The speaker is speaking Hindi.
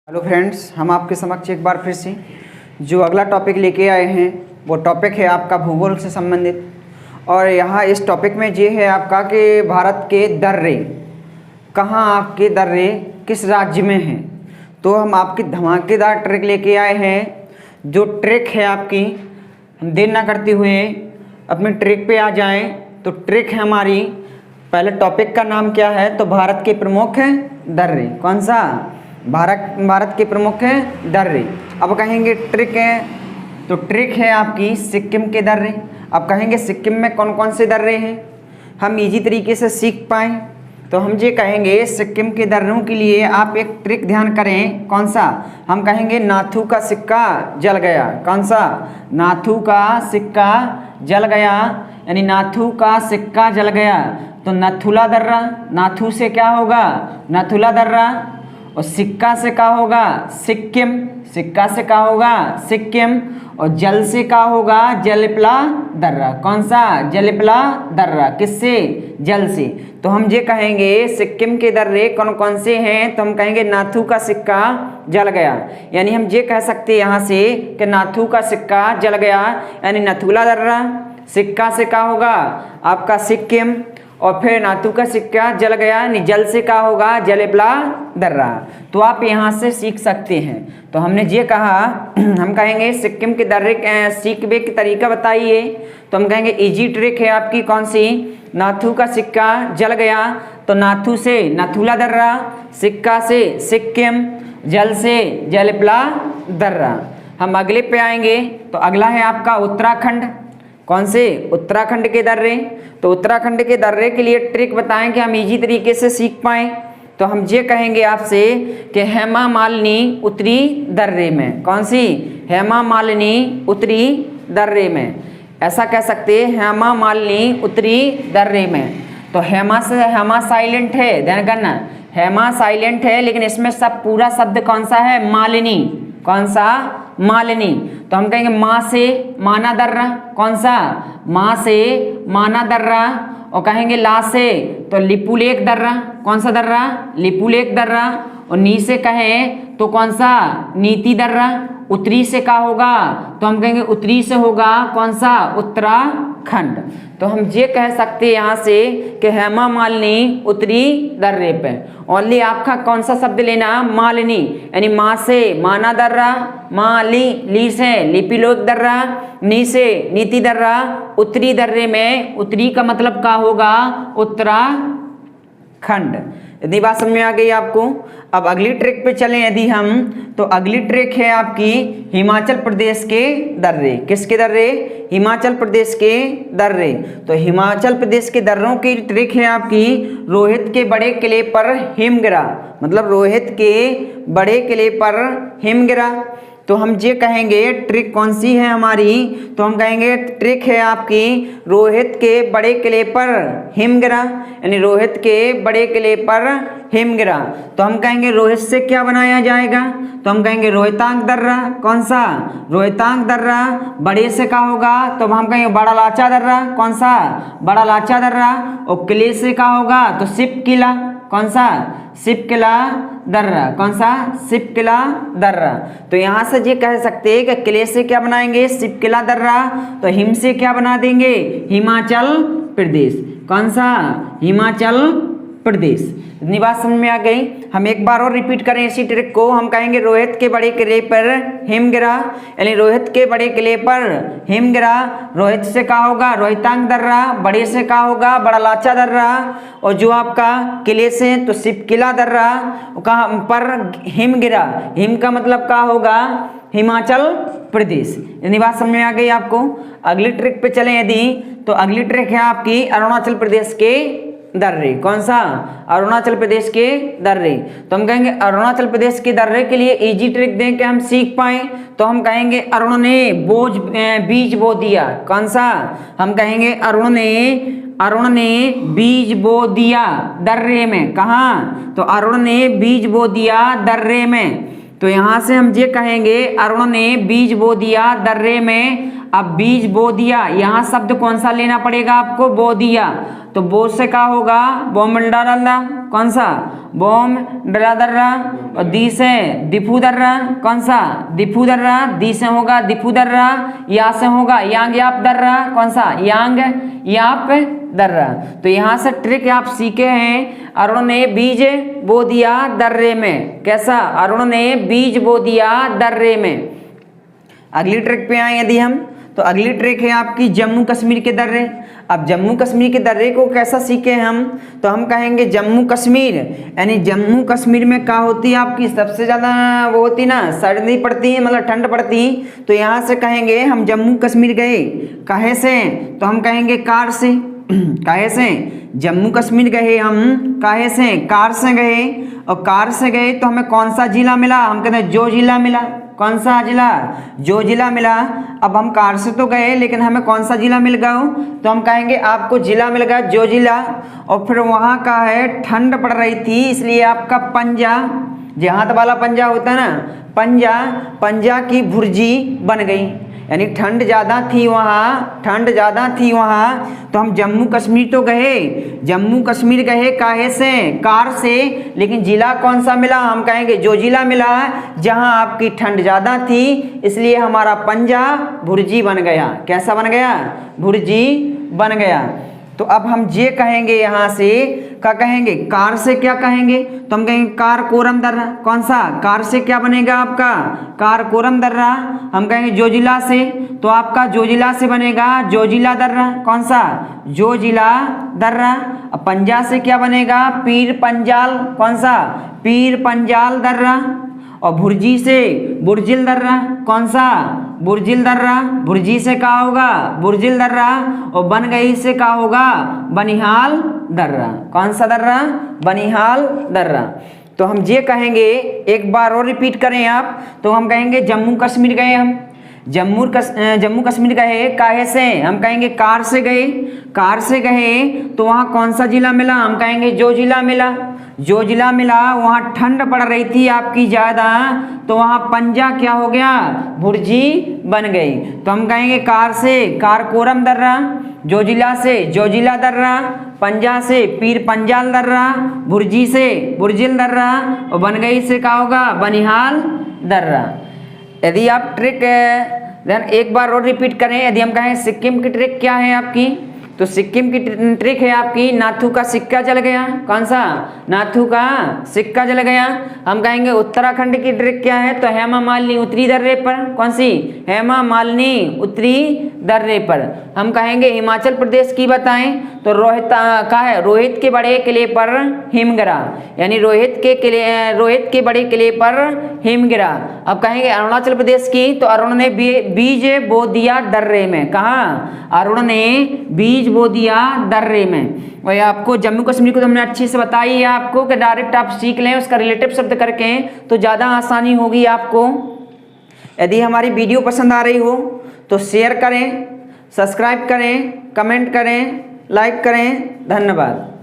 हेलो फ्रेंड्स, हम आपके समक्ष एक बार फिर से जो अगला टॉपिक लेके आए हैं वो टॉपिक है आपका भूगोल से संबंधित। और यहाँ इस टॉपिक में ये है आपका कि भारत के दर्रे कहाँ, आपके दर्रे किस राज्य में हैं। तो हम आपकी धमाकेदार ट्रिक लेके आए हैं। जो ट्रिक है आपकी, हम देर ना करते हुए अपनी ट्रिक पे आ जाएं। तो ट्रिक है हमारी, पहले टॉपिक का नाम क्या है, तो भारत के प्रमुख दर्रे। कौन सा? भारत के प्रमुख दर्रे। अब कहेंगे ट्रिक है, तो ट्रिक है आपकी सिक्किम के दर्रे। अब कहेंगे सिक्किम में कौन कौन से दर्रे हैं, हम इजी तरीके से सीख पाएँ। तो हम ये कहेंगे सिक्किम के दर्रों के लिए आप एक ट्रिक ध्यान करें। कौन सा? हम कहेंगे नाथू का सिक्का जल गया। कौन सा? नाथू का सिक्का जल गया, यानी नाथू का सिक्का जल गया। तो नथुला दर्रा, नाथू से क्या होगा? नथुला दर्रा। और सिक्का से क्या होगा? सिक्किम। सिक्का से क्या होगा? सिक्किम। और जल से क्या होगा? जलपला दर्रा। कौन सा? जलपला दर्रा। किससे? जल से। तो हम ये कहेंगे सिक्किम के दर्रे कौन कौन से हैं, तो हम कहेंगे नाथू का सिक्का जल गया। यानी हम ये कह सकते हैं यहाँ से कि नाथू का सिक्का जल गया, यानी नथुला दर्रा। सिक्का से क्या होगा? आपका सिक्किम। और फिर नाथू का सिक्का जल गया, यानी जल से क्या होगा? जलपला दर्रा। तो आप यहाँ से सीख सकते हैं। तो हमने ये कहा, हम कहेंगे सिक्किम के दर्रे सीखने की तरीका बताइए। तो हम कहेंगे इजी ट्रिक है आपकी। कौन सी? नाथू का सिक्का जल गया, तो नाथू से नथुला दर्रा, सिक्का से सिक्किम, जल से जलपला दर्रा। हम अगले पे आएंगे, तो अगला है आपका उत्तराखंड। कौन से? उत्तराखंड के दर्रे। तो उत्तराखंड के दर्रे के लिए ट्रिक बताएं कि हम इजी तरीके से सीख पाएँ। तो हम ये कहेंगे आपसे कि हेमा मालिनी उत्तरी दर्रे में। कौन सी? हेमा मालिनी उत्तरी दर्रे में। ऐसा कह सकते हैं, हेमा मालिनी उत्तरी दर्रे में। तो हेमा से हेमा साइलेंट है, ध्यान करना, हेमा साइलेंट है, लेकिन इसमें सब पूरा शब्द कौन सा है? मालिनी। कौन सा? मालिनी। तो हम कहेंगे माँ से माना दर्रा। कौन सा? माँ से माना दर्रा। और कहेंगे ला से तो लिपुलेख दर्रा। कौन सा दर्रा? लिपुलेख दर्रा। और नी से कहें तो कौन सा? नीति दर्रा। उत्तरी से क्या होगा? तो हम कहेंगे उत्तरी से होगा कौन सा? उत्तराखंड। तो हम ये कह सकते हैं यहाँ से कि हेमा मालिनी उत्तरी दर्रे पे। ओनली आपका कौन सा शब्द लेना? मालिनी, यानी माँ से माना दर्रा, माली ली से लिपिलोक दर्रा, नी से नीति दर्रा, उत्तरी दर्रे में। उत्तरी का मतलब क्या होगा? उत्तराखंड। यदि बात समझ में आ गई आपको। अब अगली ट्रिक पे चलें यदि हम, तो अगली ट्रिक है आपकी हिमाचल प्रदेश के दर्रे। किसके दर्रे? हिमाचल प्रदेश के दर्रे। तो हिमाचल प्रदेश के दर्रों की ट्रिक है आपकी रोहित के बड़े किले पर हिम गिरा। मतलब रोहित के बड़े किले पर हिम गिरा। तो हम ये कहेंगे ट्रिक कौन सी है हमारी, तो हम कहेंगे ट्रिक है आपकी रोहित के बड़े किले पर हिम गिरा, यानी रोहित के बड़े किले पर हिम गिरा। तो हम कहेंगे रोहित से क्या बनाया जाएगा, तो हम कहेंगे रोहितांग दर्रा। कौन सा? रोहितांग दर्रा। बड़े से क्या होगा, तो हम कहेंगे बड़ा लाचा दर्रा। कौन सा? बड़ा लाचा दर्रा। और किले से क्या होगा, तो शिव किला। कौन सा? शिव किला दर्रा। कौन सा? शिव किला दर्रा। तो यहाँ से ये कह सकते हैं कि किले से क्या बनाएंगे? शिव किला दर्रा। तो हिम से क्या बना देंगे? हिमाचल प्रदेश। कौन सा? हिमाचल प्रदेश। इतनी बात समझ में आ गई। हम एक बार और रिपीट करें इसी ट्रिक को। हम कहेंगे रोहित के बड़े किले पर हिम गिरा, यानी रोहित के बड़े किले पर हिम गिरा। रोहित से क्या होगा? रोहितांग दर्रा। बड़े से क्या होगा? बड़ा लाचा दर्रा। और जो आपका किले से तो शिव किला दर्रा। कहाँ पर हिम गिरा? हिम का मतलब क्या होगा? हिमाचल प्रदेश। इतनी बात समझ में आ गई आपको। अगली ट्रिक पे चलें यदि, तो अगली ट्रिक है आपकी अरुणाचल प्रदेश के दर्रे। कौन सा? अरुणाचल प्रदेश के दर्रे। तो हम कहेंगे अरुणाचल प्रदेश के दर्रे के लिए इजी ट्रिक दें कि हम सीख पाएं। तो हम कहेंगे अरुण ने बीज बो दिया। कौन सा? हम कहेंगे अरुण ने बीज बो दिया दर्रे में। कहाँ? तो अरुण ने बीज बो दिया दर्रे में। तो यहाँ से हम ये कहेंगे अरुण ने बीज बो दिया दर्रे में। अब बीज बो दिया, यहाँ शब्द कौन सा लेना पड़ेगा आपको, बो दिया। तो बो से क्या होगा, बोम डरा, कौन सा, बोम डरा दर्रा। और दी से दिफू दर्रा, कौन सा, दिफू दर्रा। दी से होगा दिफू दर्रा। या से होगा यांग याप दर्रा, कौन सा, यांग याप दर्रा। तो यहाँ से ट्रिक आप सीखे हैं। अरुण ने बीज बो दिया दर्रे में, कैसा, अरुण ने बीज बो दिया दर्रे में। अगली ट्रिक पे आए यदि हम, तो अगली ट्रिक है आपकी जम्मू कश्मीर के दर्रे। अब जम्मू कश्मीर के दर्रे को कैसा सीखे हम, तो हम कहेंगे जम्मू कश्मीर, यानी जम्मू कश्मीर में क्या होती है आपकी, सबसे ज़्यादा वो होती ना, सर्दी पड़ती है, मतलब ठंड पड़ती। तो यहाँ से कहेंगे हम जम्मू कश्मीर गए, काहे से, तो हम कहेंगे कार से। काहे से, जम्मू कश्मीर गए हम, काहे से, कार से गए। और कार से गए तो हमें कौन सा जिला मिला, हम कहते हैं जो जिला मिला, कौन सा जिला, जो जिला मिला। अब हम कार से तो गए लेकिन हमें कौन सा जिला मिल गया, तो हम कहेंगे आपको जिला मिल गया जो जिला। और फिर वहाँ का है ठंड पड़ रही थी, इसलिए आपका पंजा, जो हाथ वाला पंजा होता है ना, पंजा, पंजा की भुर्जी बन गई, यानी ठंड ज़्यादा थी वहाँ, ठंड ज़्यादा थी वहाँ। तो हम जम्मू कश्मीर तो गए, जम्मू कश्मीर गए काहे से, कार से, लेकिन जिला कौन सा मिला, हम कहेंगे जो जिला मिला जहाँ आपकी ठंड ज़्यादा थी, इसलिए हमारा पंजा भुर्जी बन गया। कैसा बन गया, भुर्जी बन गया। तो अब हम ये कहेंगे यहाँ से, क्या कहेंगे, कार से क्या कहेंगे, तो हम कहेंगे कार कोरम दर्रा, कौन सा, कार से क्या बनेगा आपका, कार कोरम दर्रा। हम कहेंगे जो जिला से, तो आपका जो जिला से बनेगा जो जिला दर्रा, कौन सा, जो जिला दर्रा। अब पंजा से क्या बनेगा, पीर पंजाल, कौन सा, पीर पंजाल दर्रा। और भुर्जी से बुर्जिल दर्रा, कौन सा, बुर्जिल दर्रा। भुर्जी से क्या होगा, बुर्जिल दर्रा। और बन गई से क्या होगा, बनिहाल दर्रा, कौन सा दर्रा, बनिहाल दर्रा। तो हम ये कहेंगे, एक बार और रिपीट करें आप, तो हम कहेंगे जम्मू कश्मीर गए हम, जम्मू कश्मीर गए काहे से, हम कहेंगे कार से गए, कार से गए तो वहाँ कौन सा जिला मिला, हम कहेंगे जो जिला मिला, जो जिला मिला। वहाँ ठंड पड़ रही थी आपकी ज़्यादा, तो वहाँ पंजा क्या हो गया, भुर्जी बन गई। तो हम कहेंगे कार से कार कोरम दर्रा, जो जिला से जो जिला दर्रा, पंजा से पीर पंजाल दर्रा, भुर्जी से बुर्जिल दर्रा, और बन गई से क्या होगा, बनिहाल दर्रा। यदि आप ट्रिक देन एक बार और रिपीट करें, यदि हम कहें सिक्किम की ट्रिक क्या है आपकी, तो सिक्किम की ट्रिक है आपकी नाथू का सिक्का जल गया, कौन सा, नाथू का सिक्का जल गया। हम कहेंगे उत्तराखंड की ट्रिक क्या है, तो हेमा मालिनी उतरी दर्रे पर, कौन सी, हेमा मालिनी उतरी दर्रे पर। हम कहेंगे हिमाचल प्रदेश की बताएं, तो रोहित का है, रोहित के बड़े किले पर हिम गिरा, यानी रोहित के बड़े किले पर हिम गिरा। अब कहेंगे अरुणाचल प्रदेश की, तो अरुण ने बीज बो दिया दर्रे में, कहाँ, अरुण ने बीज बो दिया दर्रे में। वही आपको जम्मू कश्मीर को तो हमने अच्छे से बताई है आपको, कि डायरेक्ट आप सीख लें उसका रिलेटिव शब्द करके, तो ज़्यादा आसानी होगी आपको। यदि हमारी वीडियो पसंद आ रही हो तो शेयर करें, सब्सक्राइब करें, कमेंट करें, लाइक करें। धन्यवाद।